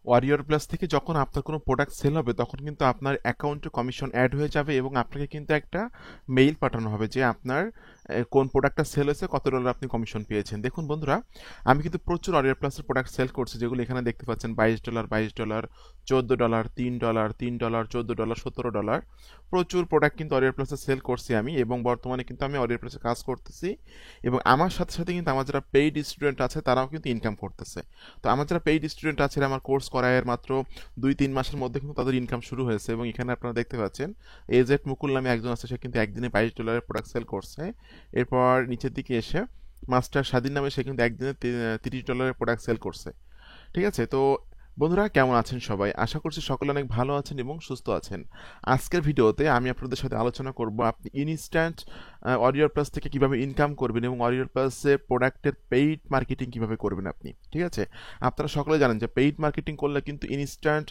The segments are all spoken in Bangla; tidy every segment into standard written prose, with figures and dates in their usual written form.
ওয়ারিয়র প্লাস থেকে যখন আপনার কোনো প্রোডাক্ট সেল হবে তখন কিন্তু আপনার অ্যাকাউন্টে কমিশন অ্যাড হয়ে যাবে এবং আপনাকে কিন্তু একটা মেইল পাঠানো হবে যে আপনার কোন প্রোডাক্টটা সেল হয়েছে, কত ডলার আপনি কমিশন পেয়েছেন। দেখুন বন্ধুরা, আমি কিন্তু প্রচুর ওয়ারিয়র প্লাসের প্রোডাক্ট সেল করছি, যেগুলো এখানে দেখতে পাচ্ছেন $22, $22, $14, $3, $3, $14, $17। প্রচুর প্রোডাক্ট কিন্তু ওয়ারিয়র প্লাসে সেল করছি আমি, এবং বর্তমানে কিন্তু আমি ওয়ারিয়র প্লাসে কাজ করতেছি এবং আমার সাথে সাথে কিন্তু আমার যারা পেইড স্টুডেন্ট আছে তারাও কিন্তু ইনকাম করতেছে। তো আমার যারা পেইড স্টুডেন্ট আছে আমার কোর্স করায়ের মাত্র 2-3 মাসের মধ্যে কিন্তু তাদের ইনকাম শুরু হয়েছে, এবং এখানে আপনারা দেখতে পাচ্ছেন এজেড মুকুল নামে একজন আছে, সে কিন্তু একদিনে $22 প্রোডাক্ট সেল করছে। এরপর নিচের দিকে এসে মাস্টার স্বাধীন নামে সে কিন্তু একদিনে $30 প্রোডাক্ট সেল করছে। ঠিক আছে? তো বন্ধুরা, কেমন আছেন সবাই? আশা করছি সকলে অনেক ভালো আছেন এবং সুস্থ আছেন। আজকের ভিডিওতে আমি আপনাদের সাথে আলোচনা করব আপনি ইনস্ট্যান্ট ওয়ারিয়র প্লাস থেকে কিভাবে ইনকাম করবেন এবং ওয়ারিয়র প্লাসে প্রোডাক্টের পেইড মার্কেটিং কিভাবে করবেন আপনি। ঠিক আছে? আপনারা সকলে জানেন যে পেইড মার্কেটিং করলে কিন্তু ইনস্ট্যান্ট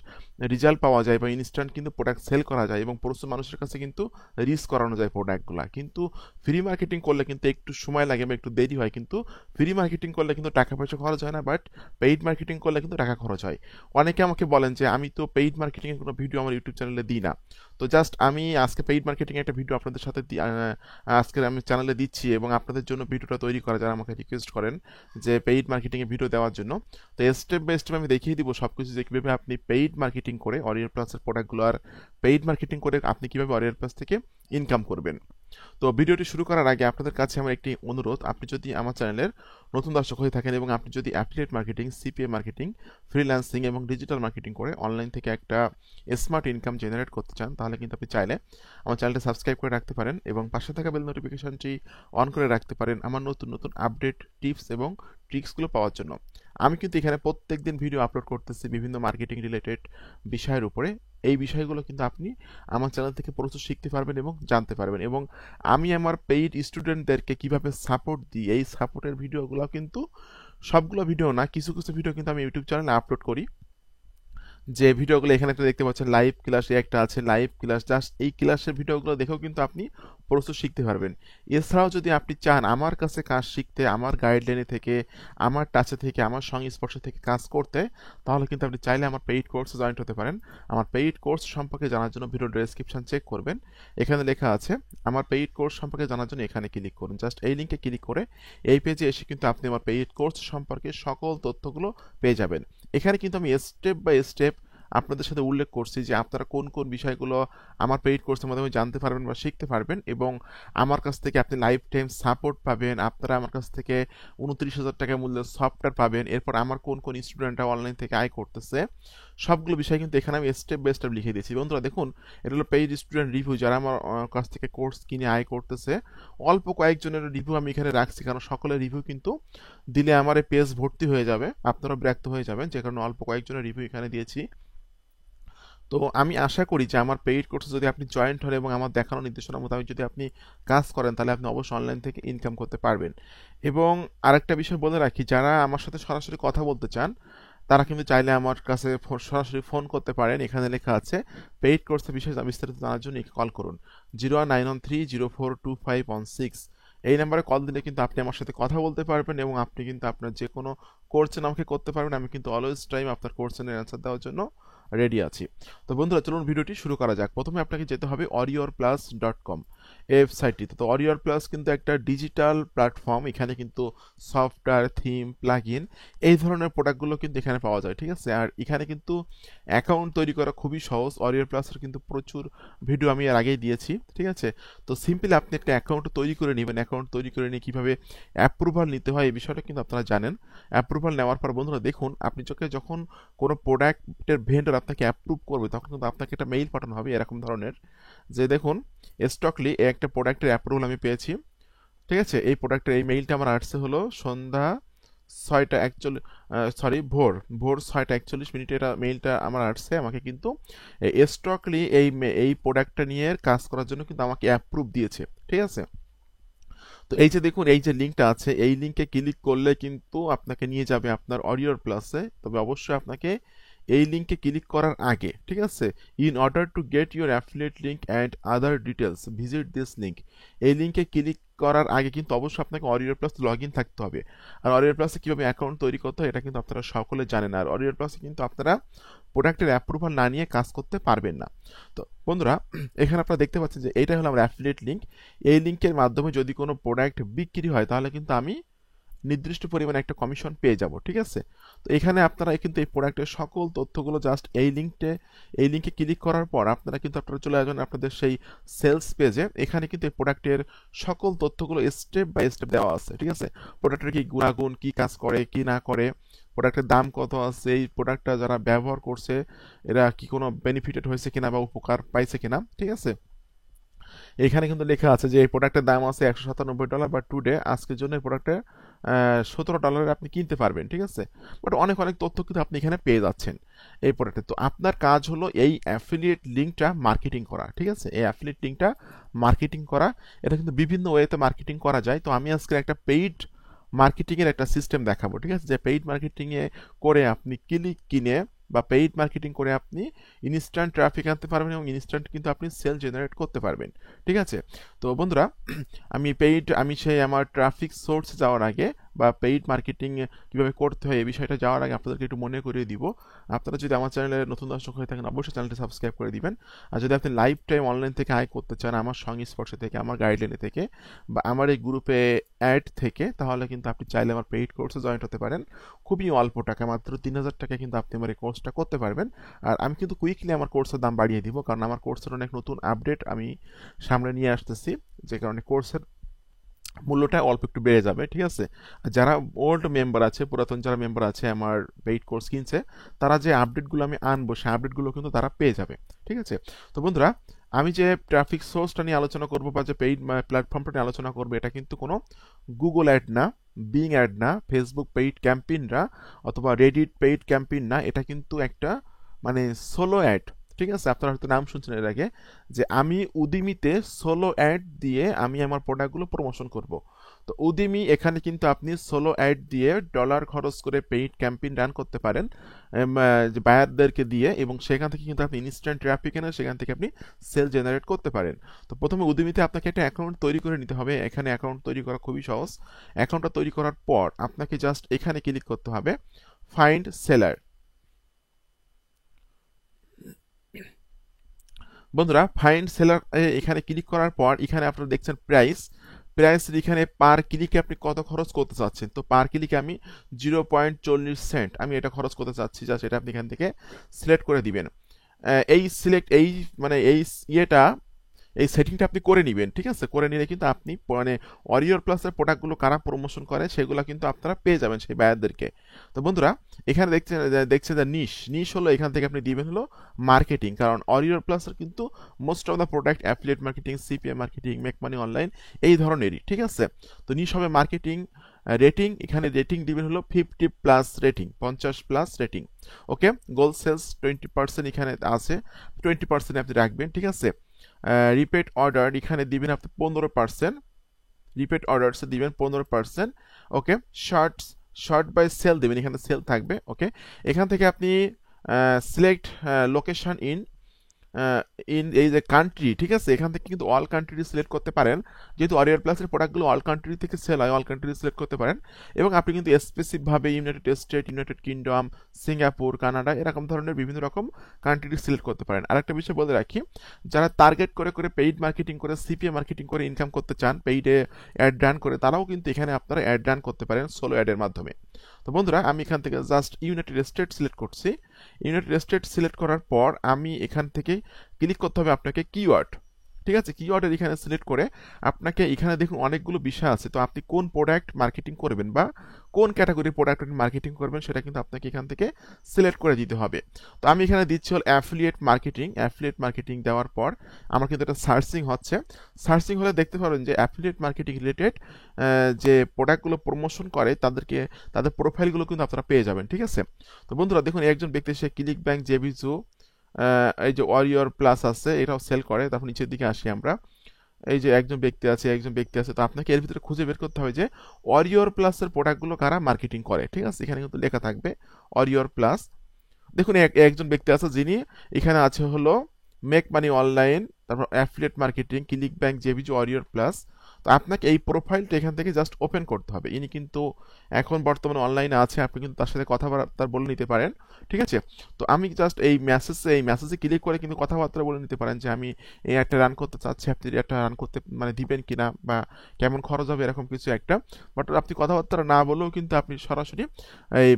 রেজাল্ট পাওয়া যায় বা ইনস্ট্যান্ট কিন্তু প্রোডাক্ট সেল করা যায় এবং প্রচুর মানুষের কাছে কিন্তু রিচ করানো যায় প্রোডাক্টগুলো। কিন্তু ফ্রি মার্কেটিং করলে কিন্তু একটু সময় লাগে বা একটু দেরি হয়, কিন্তু ফ্রি মার্কেটিং করলে কিন্তু টাকা পয়সা খরচ হয় না, বাট পেইড মার্কেটিং করলে কিন্তু টাকা খরচ হয়। অনেকে আমাকে বলেন যে আমি তো পেইড মার্কেটিং এর কোনো ভিডিও আমার ইউটিউব চ্যানেলে দিই না। তো জাস্ট আমি আজকে পেইড মার্কেটিং এর একটা ভিডিও আপনাদের সাথে আজকে আমি চ্যানেলে দিচ্ছি এবং আপনাদের জন্য ভিডিওটা তৈরি করা, যারা আমাকে রিকোয়েস্ট করেন যে পেইড মার্কেটিং এর ভিডিও দেওয়ার জন্য। তো স্টেপ বাই স্টেপ আমি দেখিয়ে দিব সবকিছু, যে কিভাবে আপনি পেইড মার্কেটিং করে ওয়ারিয়র প্লাসের প্রোডাক্টগুলো আর পেইড মার্কেটিং করে আপনি কিভাবে ওয়ারিয়র প্লাস থেকে ইনকাম করবেন। তো ভিডিওটি শুরু করার আগে আপনাদের কাছে আমার একটি অনুরোধ, আপনি যদি আমার চ্যানেলের নতুন দর্শক হয়ে থাকেন এবং আপনি যদি affiliate marketing, CPA marketing, freelancing এবং ডিজিটাল মার্কেটিং করে অনলাইন থেকে একটা স্মার্ট ইনকাম জেনারেট করতে চান, তাহলে কিন্তু আপনি চাইলে আমার চ্যানেলটা সাবস্ক্রাইব করে রাখতে পারেন এবং পাশে থাকা বেল নোটিফিকেশনটি অন করে রাখতে পারেন আমার নতুন নতুন আপডেট, টিপস এবং ট্রিক্সগুলো পাওয়ার জন্য। আমি কিন্তু এখানে প্রত্যেক দিন ভিডিও আপলোড করতেছি বিভিন্ন মার্কেটিং রিলেটেড বিষয়ের উপরে। এই বিষয়গুলো কিন্তু আপনি আমার চ্যানেল থেকে প্রচুর শিখতে পারবেন এবং জানতে পারবেন, এবং আমি আমার পেইড স্টুডেন্টদেরকে কিভাবে সাপোর্ট দিই, এই সাপোর্টের ভিডিওগুলো কিন্তু সবগুলো ভিডিও না, কিছু কিছু ভিডিও কিন্তু আমি ইউটিউব চ্যানেলে আপলোড করি। যে ভিডিওগুলো এখানে একটা দেখতে পাচ্ছেন, লাইভ ক্লাস একটা আছে, লাইভ ক্লাস, জাস্ট এই ক্লাসের ভিডিওগুলো দেখেও কিন্তু আপনি প্রচুর শিখতে পারবেন। এছাড়াও যদি আপনি চান আমার কাছে কাজ শিখতে, আমার গাইডলাইনে থেকে, আমার টাচে থেকে, আমার সংস্পর্শে থেকে কাজ করতে, তাহলে কিন্তু আপনি চাইলে আমার পেইড কোর্সে জয়েন হতে পারেন। আমার পেইড কোর্স সম্পর্কে জানার জন্য ভিডিও ডেসক্রিপশন চেক করবেন, এখানে লেখা আছে আমার পেইড কোর্স সম্পর্কে জানার জন্য এখানে ক্লিক করুন। জাস্ট এই লিঙ্কে ক্লিক করে এই পেজে এসে কিন্তু আপনি আমার পেইড কোর্স সম্পর্কে সকল তথ্যগুলো পেয়ে যাবেন। এখানে কিন্তু আমি স্টেপ বাই স্টেপ আপনাদের সাথে উল্লেখ করছি যে আপনারা কোন কোন বিষয়গুলো আমার পেইড কোর্সের মাধ্যমে জানতে পারবেন বা শিখতে পারবেন, এবং আমার কাছ থেকে আপনি লাইফ টাইম সাপোর্ট পাবেন। আপনারা আমার কাছ থেকে 29,000 টাকা মূল্যের সফটওয়্যার পাবেন। এরপর আমার কোন কোন স্টুডেন্টরা অনলাইন থেকে আয় করতেছে, সবগুলো বিষয় কিন্তু এখানে আমি স্টেপ বাই স্টেপ লিখে দিয়েছি। বন্ধুরা দেখুন, এটা হলো পেইড স্টুডেন্ট রিভিউ, যারা আমার কাছ থেকে কোর্স কিনে আয় করতেছে। অল্প কয়েকজনের রিভিউ আমি এখানে রাখছি, কারণ সকলের রিভিউ কিন্তু দিলে আমার এই পেজ ভর্তি হয়ে যাবে, আপনারা বিরক্ত হয়ে যাবেন, যে কারণে অল্প কয়েকজনের রিভিউ এখানে দিয়েছি। তো আমি আশা করি যে আমার পেইড কোর্সে যদি আপনি জয়েন্ট হন এবং আমার দেখানো নির্দেশনা মোতাবেক যদি আপনি কাজ করেন, তাহলে আপনি অবশ্যই অনলাইন থেকে ইনকাম করতে পারবেন। এবং আরেকটা বিষয় বলে রাখি, যারা আমার সাথে সরাসরি কথা বলতে চান তারা কিন্তু চাইলে আমার কাছে সরাসরি ফোন করতে পারেন। এখানে লেখা আছে পেইড কোর্সের বিষয়ে বিস্তারিত জানার জন্য কল করুন 0193042516। এই নাম্বারে কল দিলে কিন্তু আপনি আমার সাথে কথা বলতে পারবেন এবং আপনি কিন্তু আপনার যে কোনো কোর্সেন আমাকে করতে পারবেন। আমি কিন্তু অলওয়েজ টাইম আপনার কোর্সেনের অ্যান্সার দেওয়ার জন্য রেডি আছি। তো বন্ধুরা, চলুন ভিডিওটি শুরু করা যাক। প্রথমে আপনাকে যেতে হবে oriorplus.com এই ওয়েবসাইটটিতে। তো অরিয়র প্লাস কিন্তু একটা ডিজিটাল প্ল্যাটফর্ম, এখানে কিন্তু সফটওয়্যার, থিম, প্লাগইন এই ধরনের প্রোডাক্টগুলো কিন্তু এখানে পাওয়া যায়। ঠিক আছে? আর এখানে কিন্তু অ্যাকাউন্ট তৈরি করা খুবই সহজ। অরিয়র প্লাসের কিন্তু প্রচুর ভিডিও আমি এর আগেই দিয়েছি। ঠিক আছে? তো সিম্পলি আপনি একটা অ্যাকাউন্ট তৈরি করে নেবেন। অ্যাকাউন্ট তৈরি করে নিয়ে কীভাবে অ্যাপ্রুভাল নিতে হয় এই বিষয়টা কিন্তু আপনারা জানেন। অ্যাপ্রুভাল নেওয়ার পর বন্ধুরা দেখুন, আপনি যখন কোনো প্রোডাক্টের ভেন্ডর আপনাকে অ্যাপ্রুভ করবে, তখন কিন্তু আপনাকে একটা মেইল পাঠানো হবে এরকম ধরনের, যে দেখুন স্টকলি একটা প্রোডাক্টের অ্যাপ্রুভাল আমি পেয়েছি। ঠিক আছে? এই প্রোডাক্টের এই মেইলটা আমার আসছে হলো সন্ধ্যা 6টা 41, ভোর 6টা 41 এটা মেইলটা আমার আসছে। আমাকে কিন্তু স্টকলি এই প্রোডাক্টটা নিয়ে কাজ করার জন্য কিন্তু আমাকে অ্যাপ্রুভ দিয়েছে। ঠিক আছে? তো এই যে দেখুন, এই যে লিঙ্কটা আছে, এই লিঙ্কে ক্লিক করলে কিন্তু আপনাকে নিয়ে যাবে আপনার অরিয়র প্লাসে। তবে অবশ্যই আপনাকে এই লিঙ্কে ক্লিক করার আগে, ঠিক আছে, in order to get your affiliate link and other details visit this link, এই লিঙ্কে ক্লিক করার আগে কিন্তু অবশ্যই আপনাকে অরিয়র প্লাস লগ ইন থাকতে হবে। আর অরিয়র প্লাসে কীভাবে অ্যাকাউন্ট তৈরি করতে হয় এটা কিন্তু আপনারা সকলে জানেন। আর অরিয়র প্লাসে কিন্তু আপনারা প্রোডাক্টের অ্যাপ্রুভাল না নিয়ে কাজ করতে পারবেন না। তো বন্ধুরা, এখানে আপনারা দেখতে পাচ্ছেন যে এইটা হলো আমার অ্যাফিলিয়েট লিঙ্ক। এই লিঙ্কের মাধ্যমে যদি কোনো প্রোডাক্ট বিক্রি হয় তাহলে কিন্তু আমি নির্দিষ্ট পরিমাণে একটা কমিশন পেয়ে যাব, ঠিক আছে। তো এখানে আপনারা কিন্তু এই প্রোডাক্টের সকল তথ্যগুলো জাস্ট এই লিঙ্কে ক্লিক করার পর আপনারা চলে আসবেন আপনাদের সেই সেলস পেজে। এখানে কিন্তু এই প্রোডাক্টের সকল তথ্যগুলো স্টেপ বাই স্টেপ দেওয়া আছে, ঠিক আছে। প্রোডাক্টের কি গুণাগুণ, কি কাজ করে কি না করে, প্রোডাক্টের দাম কত আছে, এই প্রোডাক্টটা যারা ব্যবহার করছে এরা কি কোনো বেনিফিটেড হয়েছে কিনা বা উপকার পাইছে কিনা, ঠিক আছে। এখানে কিন্তু লেখা আছে যে এই প্রোডাক্টের দাম আছে $197, বা টুডে আজকের জন্য এই প্রোডাক্টের $17 আপনি কিনতে পারবেন, ঠিক আছে। বাট অনেক তথ্য কিন্তু আপনি এখানে পেয়ে যাচ্ছেন এই প্রোডাক্টে। তো আপনার কাজ হলো এই অ্যাফিলিয়েট লিঙ্কটা মার্কেটিং করা, ঠিক আছে। এই অ্যাফিলিয়েট লিঙ্কটা মার্কেটিং করা, এটা কিন্তু বিভিন্ন ওয়েতে মার্কেটিং করা যায়। তো আমি আজকে একটা পেইড মার্কেটিংয়ের একটা সিস্টেম দেখাবো, ঠিক আছে। যে পেইড মার্কেটিংয়ে করে আপনি ক্লিক কিনে বা পেইড মার্কেটিং করে আপনি ইনস্ট্যান্ট ট্রাফিক আনতে পারবেন এবং ইনস্ট্যান্ট কিন্তু আপনি সেল জেনারেট করতে পারবেন, ঠিক আছে। তো বন্ধুরা, আমি সেই আমার ট্রাফিক সোর্সে যাওয়ার আগে বা পেইড মার্কেটিং কীভাবে করতে হয় এই বিষয়টা যাওয়ার আগে আপনাদেরকে একটু মনে করিয়ে দিব। আপনারা যদি আমার চ্যানেলে নতুন দর্শক হয়ে থাকেন অবশ্যই চ্যানেলটি সাবস্ক্রাইব করে দিবেন। আর যদি আপনি লাইফ টাইম অনলাইন থেকে আয় করতে চান আমার সংস্পর্শে থেকে, আমার গাইডলাইনে থেকে বা আমার এই গ্রুপে অ্যাড থেকে, তাহলে কিন্তু আপনি চাইলে আমার পেইড কোর্সে জয়েন হতে পারেন। খুবই অল্প টাকা, মাত্র 3000 টাকা কিন্তু আপনি আমার এই কোর্সটা করতে পারবেন। আর আমি কিন্তু কুইকলি আমার কোর্সের দাম বাড়িয়ে দিব, কারণ আমার কোর্সের অনেক নতুন আপডেট আমি সামনে নিয়ে আসতেছি, যে কারণে কোর্সের মূল্যটা অল্প একটু বেড়ে যাবে, ঠিক আছে। যারা ওল্ড মেম্বার আছে, পুরাতন যারা মেম্বার আছে আমার পেইড কোর্স কিনছে, তারা যে আপডেটগুলো আমি আনবো সেই আপডেটগুলো কিন্তু তারা পেয়ে যাবে, ঠিক আছে। তো বন্ধুরা, আমি যে ট্রাফিক সোর্সটা নিয়ে আলোচনা করবো বা যে পেইড প্ল্যাটফর্মটা নিয়ে আলোচনা করবো, এটা কিন্তু কোনো গুগল অ্যাড না, বিং অ্যাড না, ফেসবুক পেইড ক্যাম্পেইন না, অথবা রেডিট পেইড ক্যাম্পেইন না। এটা কিন্তু একটা সোলো অ্যাড, ঠিক আছে। আপনারা হয়তো নাম শুনছেন এর আগে, যে আমি উদিমিতে সোলো অ্যাড দিয়ে আমি আমার প্রোডাক্টগুলো প্রমোশন করব। তো উদিমি এখানে কিন্তু আপনি সোলো অ্যাড দিয়ে ডলার খরচ করে পেইড ক্যাম্পেইন রান করতে পারেন বায়ারদেরকে দিয়ে, এবং সেখান থেকে কিন্তু আপনি ইনস্ট্যান্ট ট্রাফিক এনে সেখান থেকে আপনি সেল জেনারেট করতে পারেন। তো প্রথমে উদিমিতে আপনাকে একটা অ্যাকাউন্ট তৈরি করে নিতে হবে। এখানে অ্যাকাউন্ট তৈরি করা খুবই সহজ। অ্যাকাউন্টটা তৈরি করার পর আপনাকে জাস্ট এখানে ক্লিক করতে হবে ফাইন্ড সেলার। বন্ধুরা, ফাইন্ড সেলার এখানে ক্লিক করার পর এখানে আপনারা দেখছেন প্রাইসের এখানে পার ক্লিকে আপনি কত খরচ করতে চাচ্ছেন। তো পার ক্লিকে আমি 0.40 সেন্ট আমি এটা খরচ করতে চাচ্ছি, যা সেটা আপনি এখান থেকে সিলেক্ট করে দিবেন। এই সেটিংটা আপনি করে নেবেন, ঠিক আছে। করে নিলে কিন্তু আপনি অরিয়র প্লাসের প্রোডাক্টগুলো কারা প্রমোশন করে সেগুলো কিন্তু আপনারা পেয়ে যাবেন সেই বায়ারদেরকে। তো বন্ধুরা, এখানে দেখছেন যে নিশ হলো, এখান থেকে আপনি দিবেন হলো মার্কেটিং, কারণ অরিয়র প্লাসের কিন্তু most of the product affiliate marketing, CPA marketing, make money online এই ধরনেরই, ঠিক আছে। তো নিশ হবে মার্কেটিং। রেটিং, এখানে রেটিং দিবেন হলো 50+ রেটিং, 50+ রেটিং। ওকে, গোল সেলস 20% এখানে আছে, 20% আপনি রাখবেন, ঠিক আছে। রিপিট অর্ডার এখানে দিবেন আপনি 15%, রিপিট অর্ডারসে দিবেন 15%। ওকে, শর্ট বাই সেল দিবেন, এখানে সেল থাকবে। ওকে, এখান থেকে আপনি সিলেক্ট লোকেশন ইন এই যে কান্ট্রি, ঠিক আছে। এখান থেকে কিন্তু অল কান্ট্রি সিলেক্ট করতে পারেন, যেহেতু অরিয়র প্লাসের প্রোডাক্টগুলো অল কান্ট্রি থেকে সেল হয়, অল কান্ট্রি সিলেক্ট করতে পারেন। এবং আপনি কিন্তু স্পেসিফিকভাবে United state, United Kingdom, Singapore, Canada এরকম ধরনের বিভিন্ন রকম কান্ট্রি সিলেক্ট করতে পারেন। আরেকটা বিষয় বলে রাখি, যারা টার্গেট করে পেইড মার্কেটিং করে, সিপিএ মার্কেটিং করে ইনকাম করতে চান, পেইডে অ্যাড রান করে, তারাও কিন্তু এখানে আপনারা অ্যাড রান করতে পারেন সোলো অ্যাডের মাধ্যমে। তো বন্ধুরা, আমি এখান থেকে জাস্ট ইউনাইটেড স্টেট সিলেক্ট করছি। ইউনাইটেড স্টেট সিলেক্ট করার পর আমি এখান থেকে ক্লিক করতে হবে আপনাকে কিওয়ার্ড, ঠিক আছে। কিওয়ার্ডের এখানে সিলেক্ট করে আপনাকে এখানে দেখুন অনেকগুলো বিষয় আছে। তো আপনি কোন প্রোডাক্ট মার্কেটিং করবেন বা কোন ক্যাটাগরির প্রোডাক্ট মার্কেটিং করবেন সেটা কিন্তু আপনাকে এখান থেকে সিলেক্ট করে দিতে হবে। তো আমি এখানে দিচ্ছি হল অ্যাফিলিয়েট মার্কেটিং দেওয়ার পর আমার কিন্তু এটা সার্চিং হচ্ছে। সার্চিং হলে দেখতে পাবেন যে অ্যাফিলিয়েট মার্কেটিং রিলেটেড যে প্রোডাক্টগুলো প্রমোশন করে তাদের প্রোফাইলগুলো কিন্তু আপনারা পেয়ে যাবেন, ঠিক আছে। তো বন্ধুরা দেখুন, একজন ব্যক্তি সে ক্লিক ব্যাংক, জেবিজু, এই যে অরিয়র প্লাস আছে, এটাও সেল করে। তারপর নিচের দিকে আসি আমরা, এই যে একজন ব্যক্তি আছে। তো আপনাকে এর ভিতরে খুঁজে বের করতে হবে যে অরিয়র প্লাসের প্রোডাক্টগুলো কারা মার্কেটিং করে, ঠিক আছে। এখানে কিন্তু লেখা থাকবে অরিয়র প্লাস। দেখুন একজন ব্যক্তি আছে যিনি এখানে আছে হলো মেক মানি অনলাইন, তারপর affiliate marketing, click bank, জেবিজু, অরিয়র plus. তো আপনাকে এই প্রোফাইলটা এখান থেকে জাস্ট ওপেন করতে হবে। ইনি কিন্তু এখন বর্তমানে অনলাইনে আছে, আপনি কিন্তু তার সাথে কথাবার্তা বলে নিতে পারেন, ঠিক আছে? তো আমি জাস্ট এই মেসেজে ক্লিক করে কিন্তু কথাবার্তা বলে নিতে পারেন যে আমি এই অ্যাডটা রান করতে চাচ্ছি, আপনি অ্যাডটা রান করতে মানে দিবেন কিনা, বা কেমন খরচ হবে, এরকম কিছু একটা। বাট আপনি কথাবার্তা না বলেও কিন্তু আপনি সরাসরি এই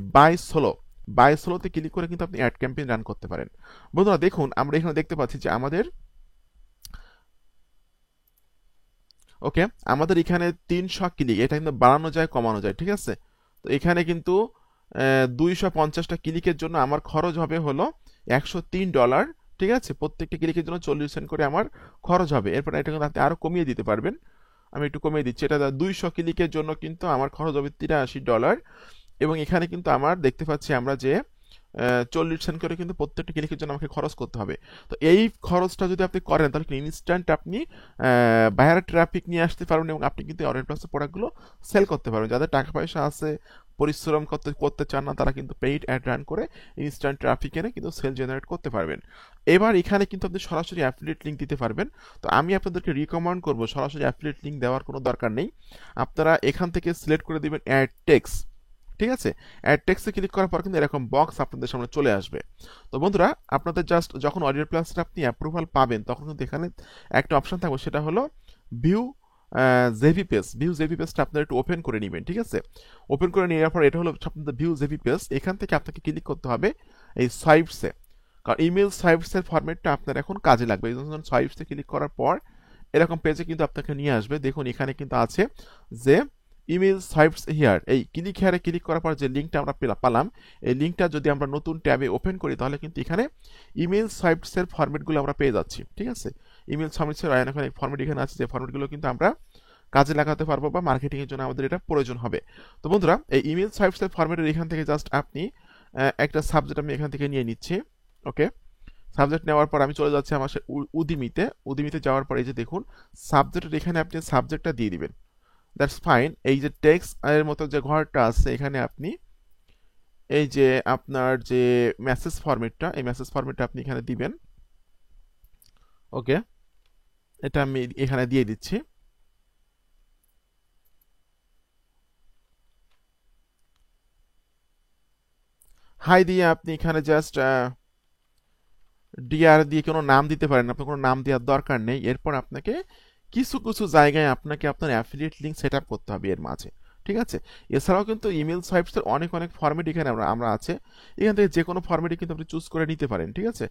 বাই সোলোতে ক্লিক করে কিন্তু আপনি অ্যাড ক্যাম্পেইন রান করতে পারেন। বন্ধুরা দেখুন, আমরা এখানে দেখতে পাচ্ছি যে আমাদের এখানে 300 ক্লিক, এটা কিন্তু বাড়ানো যায় কমানো যায়, ঠিক আছে? তো এখানে কিন্তু 250টা ক্লিকের জন্য আমার খরচ হবে হলো $103, ঠিক আছে? প্রত্যেকটা ক্লিকের জন্য 40 সেন্ট করে আমার খরচ হবে। এরপর এটা কিন্তু আপনি আরো কমিয়ে দিতে পারবেন। আমি একটু কমিয়ে দিচ্ছি, এটা 200 ক্লিকের জন্য কিন্তু আমার খরচ হবে $83, এবং এখানে কিন্তু আমার দেখতে পাচ্ছি আমরা যে 40 সেন্ট করে কিন্তু প্রত্যেকটা ক্লিকের জন্য আমাকে খরচ করতে হবে। তো এই খরচটা যদি আপনি করেন তাহলে ইনস্ট্যান্ট আপনি বাইরের ট্রাফিক নিয়ে আসতে পারবেন, এবং আপনি কিন্তু অনলাইন প্লাসের প্রোডাক্টগুলো সেল করতে পারবেন। যাদের টাকা পয়সা আছে, পরিশ্রম করতে করতে চান না, তারা কিন্তু পেইড অ্যাড রান করে ইনস্ট্যান্ট ট্রাফিক এনে কিন্তু সেল জেনারেট করতে পারবেন। এবার এখানে কিন্তু আপনি সরাসরি অ্যাফিলিয়েট লিঙ্ক দিতে পারবেন। তো আমি আপনাদেরকে রিকমেন্ড করব সরাসরি অ্যাফিলিয়েট লিঙ্ক দেওয়ার কোনো দরকার নেই। আপনারা এখান থেকে সিলেক্ট করে দিবেন অ্যাড টেক্স, ঠিক আছে? অ্যাড টেক্সে ক্লিক করার পর কিন্তু এরকম বক্স আপনাদের সামনে চলে আসবে। তো বন্ধুরা, আপনাদের জাস্ট যখন অডিও প্লাসটা আপনি অ্যাপ্রুভাল পাবেন তখন কিন্তু এখানে একটা অপশন থাকবে, সেটা হলো ভিউ ভিউ জেপি পেজটা আপনারা একটু ওপেন করে নেবেন, ঠিক আছে? ওপেন করে নেওয়ার পর এটা হলো আপনাদের ভিউ জেপি পেজ। এখান থেকে আপনাকে ক্লিক করতে হবে এই সোয়াইপসে, কারণ ইমেল সোয়াইপসের ফরম্যাটটা আপনার এখন কাজে লাগবে। এই জন্য সোয়াইপসে ক্লিক করার পর এরকম পেজে কিন্তু আপনাকে নিয়ে আসবে। দেখুন এখানে কিন্তু আছে যে ইমেল সোয়াইপস হিয়ার, এই ক্লিক হিয়ারে ক্লিক করার পর যে লিঙ্কটা আমরা পেলাম, এই লিঙ্কটা যদি আমরা নতুন ট্যাবে ওপেন করি তাহলে কিন্তু এখানে ইমেল সোয়াইপসের ফরম্যাটগুলো আমরা পেয়ে যাচ্ছি, ঠিক আছে? ইমেল সোয়াইপসের এখানে ফরম্যাট এখানে আছে, যে ফরম্যাটগুলো কিন্তু আমরা কাজে লাগাতে পারবো বা মার্কেটিং এর জন্য আমাদের এটা প্রয়োজন হবে। তো বন্ধুরা, এই ইমেল সোয়াইপসের ফরম্যাটের এখান থেকে জাস্ট আপনি একটা সাবজেক্ট আমি এখান থেকে নিয়ে নিচ্ছি। ওকে, সাবজেক্ট নেওয়ার পর আমি চলে যাচ্ছি আমার উদিমিতে যাওয়ার পর এই যে দেখুন সাবজেক্টের এখানে আপনি সাবজেক্টটা দিয়ে দিবেন। That's fine. এই যে টেক্সট এর মতো যে ঘরটা আছে এখানে আপনি এই যে আপনার যে মেসেজ ফরম্যাটটা আপনি এখানে দিবেন। ওকে, এটা আমি এখানে দিয়ে দিচ্ছি। হাই দিয়ে আপনি এখানে জাস্ট ডিআর দিয়ে কোনো নাম দিতে পারেন, আপনার কোনো নাম দেওয়ার দরকার নেই। এরপর আপনাকে কিছু কিছু জায়গায় আপনাকে আপনার অ্যাফিলিয়েট লিঙ্ক সেট আপ করতে হবে এর মাঝে, ঠিক আছে? এছাড়াও কিন্তু ইমেল সোয়াইপসের অনেক অনেক ফরম্যাট এখানে আমরা আছে। এখান থেকে যে কোনো ফরম্যাটে কিন্তু আপনি চুজ করে নিতে পারেন, ঠিক আছে?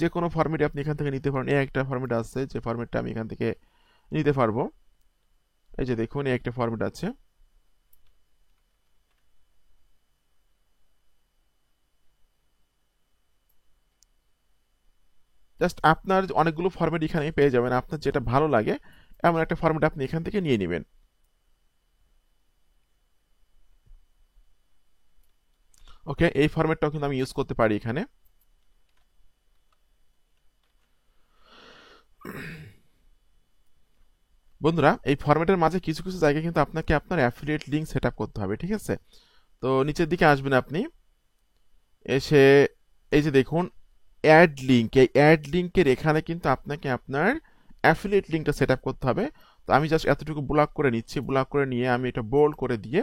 যে কোনো ফরম্যাটে আপনি এখান থেকে নিতে পারেন। এই একটা ফরম্যাট আছে, যে ফরম্যাটটা আমি এখান থেকে নিতে পারবো। এই যে দেখুন এই একটা ফরম্যাট আছে। জাস্ট আপনার অনেকগুলো ফরম্যাট এখানে পেয়ে যাবেন, আপনার যেটা ভালো লাগে এমন একটা ফরম্যাট আপনি এখান থেকে নিয়ে নেবেন। ওকে, এই ফরম্যাটটাও কিন্তু আমি ইউজ করতে পারি এখানে। বন্ধুরা, এই ফরম্যাটের মাঝে কিছু কিছু জায়গায় কিন্তু আপনাকে আপনার অ্যাফিলিয়েট লিঙ্ক সেট আপ করতে হবে, ঠিক আছে? তো নিচের দিকে আসবেন আপনি, এসে এই যে দেখুন অ্যাড লিঙ্ক, এই অ্যাড লিঙ্কের এখানে কিন্তু আপনাকে আপনার অ্যাফিলিয়েট লিঙ্কটা সেট আপ করতে হবে। তো আমি জাস্ট এতটুকু ব্লক করে নিচ্ছি, ব্লক করে নিয়ে আমি এটা বোল্ড করে দিয়ে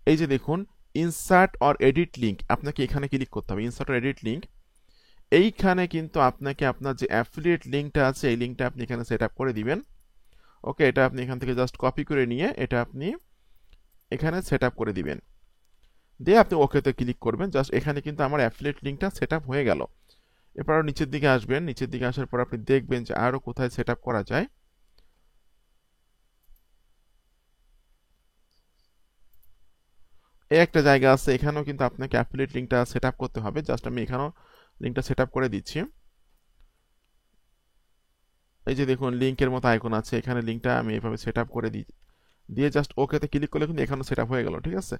এই যে দেখুন ইনসার্ট অর এডিট লিঙ্ক, আপনাকে এখানে ক্লিক করতে হবে। ইনসার্ট অর এডিট লিঙ্ক, এইখানে কিন্তু আপনাকে আপনার যে অ্যাফিলিয়েট লিঙ্কটা আছে এই লিঙ্কটা আপনি এখানে সেট আপ করে দিবেন। ওকে, এটা আপনি এখান থেকে জাস্ট কপি করে নিয়ে এটা আপনি এখানে সেট আপ করে দিবেন, দিয়ে আপনি ওকেতে ক্লিক করবেন। জাস্ট এখানে কিন্তু আমার অ্যাফিলিয়েট লিঙ্কটা সেট আপ হয়ে গেল। এরপর আরও নিচের দিকে আসবেন, নিচের দিকে আসার পর আপনি দেখবেন যে আরও কোথায় সেট আপ করা যায়। এই একটা জায়গা আছে, এখানেও কিন্তু আপনাকে অ্যাফিলিয়েট লিঙ্কটা সেট আপ করতে হবে। জাস্ট আমি এখানেও লিঙ্কটা সেট আপ করে দিচ্ছি। এই যে দেখুন লিঙ্কের মতো আইকন আছে, এখানে লিঙ্কটা আমি এভাবে সেট আপ করে দিয়ে জাস্ট ওকেতে ক্লিক করলে কিন্তু এখানে সেট আপ হয়ে গেল, ঠিক আছে?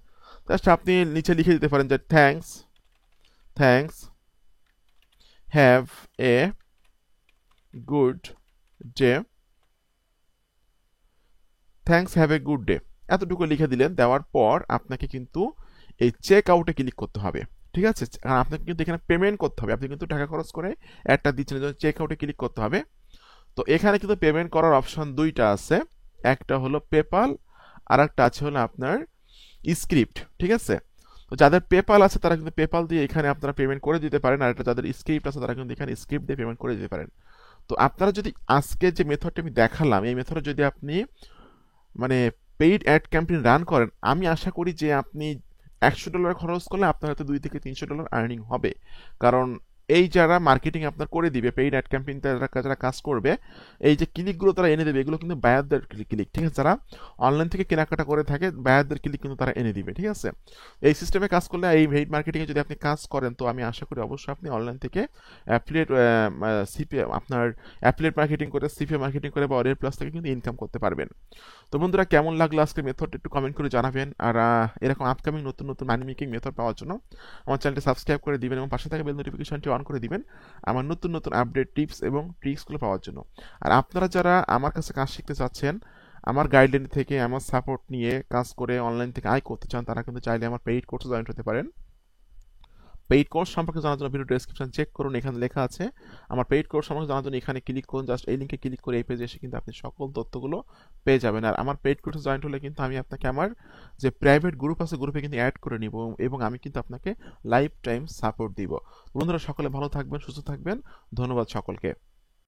জাস্ট আপনি নিচে লিখে দিতে পারেন যে thanks have a good day, thanks have a good day, এতটুকু লিখে দিলেন। দেওয়ার পর আপনাকে কিন্তু এই চেক আউটে ক্লিক করতে হবে, ঠিক আছে? কারণ আপনাকে কিন্তু এখানে পেমেন্ট করতে হবে, আপনি কিন্তু টাকা খরচ করে একটা দিচ্ছেন, চেক আউটে ক্লিক করতে হবে। তো এখানে কিন্তু পেমেন্ট করার অপশন দুইটা আছে, একটা হলো পেপাল, আর একটা আছে হলো আপনার স্ক্রিপ্ট, ঠিক আছে? তো যাদের পেপাল আছে তারা কিন্তু পেপাল দিয়ে এখানে আপনারা পেমেন্ট করে দিতে পারেন, আর এটা যাদের স্ক্রিপ্ট আছে তারা কিন্তু এখানে স্ক্রিপ্ট দিয়ে পেমেন্ট করে দিতে পারেন। তো আপনারা যদি আজকে যে মেথডটা আমি দেখালাম এই মেথডে যদি আপনি মানে পেইড অ্যাড ক্যাম্পেইন রান করেন, আমি আশা করি যে আপনি $100 খরচ করলে আপনার হয়তো $2 থেকে $300 আর্নিং হবে। কারণ এই যারা মার্কেটিং আপনার করে দিবে, পেইড অ্যাড ক্যাম্পেইন যারা কাজ করবে, এই যে ক্লিকগুলো তারা এনে দেবে এগুলো কিন্তু বায়ারদের ক্লিক, ঠিক আছে? যারা অনলাইন থেকে কেনাকাটা করে থাকে বায়ারদের ক্লিক কিন্তু তারা এনে দিবে, ঠিক আছে? এই সিস্টেমে কাজ করলে, এই পেইড মার্কেটিংয়ে যদি আপনি কাজ করেন, তো আমি আশা করি অবশ্যই আপনি অনলাইন থেকে অ্যাফিলিয়েট সিপিএ আপনার অ্যাফিলিয়েট মার্কেটিং করে, সিপিএ মার্কেটিং করে বা অরিয়ের প্লাস থেকে কিন্তু ইনকাম করতে পারবেন। তো বন্ধুরা, কেমন লাগলো আজকের মেথড একটু কমেন্ট করে জানাবেন। আর এরকম আপকামিং নতুন নতুন মানি মেকিং মেথড পাওয়ার জন্য আমার চ্যানেলটি সাবস্ক্রাইব করে দিবেন এবং পাশে থাকা বেল নোটিফিকেশনটি অন করে দিবেন আমার নতুন নতুন আপডেট, টিপস এবং ট্রিক্সগুলো পাওয়ার জন্য। আর আপনারা যারা আমার কাছে কাজ শিখতে চাচ্ছেন, আমার গাইডলাইন থেকে আমার সাপোর্ট নিয়ে কাজ করে অনলাইন থেকে আয় করতে চান, তারা কিন্তু চাইলে আমার পেইড কোর্সে জয়েন হতে পারেন। পেইড কোর্স সম্পর্কে জানার জন্য ভিডিও ডেসক্রিপশন চেক করুন, এখানে লেখা আছে। আমার পেইড কোর্স সম্পর্কে জানার জন্য এখানে ক্লিক করুন, জাস্ট এই লিঙ্কে ক্লিক করে এই পেজে এসে কিন্তু আপনি সকল তথ্যগুলো পেয়ে যাবেন। আর আমার পেইড কোর্সে জয়েন হলে কিন্তু আমি আপনাকে আমার যে প্রাইভেট গ্রুপ আছে গ্রুপে কিন্তু অ্যাড করে নিব এবং আমি কিন্তু আপনাকে লাইফ টাইম সাপোর্ট দিব। বন্ধুরা, সকলে ভালো থাকবেন, সুস্থ থাকবেন। ধন্যবাদ সকলকে।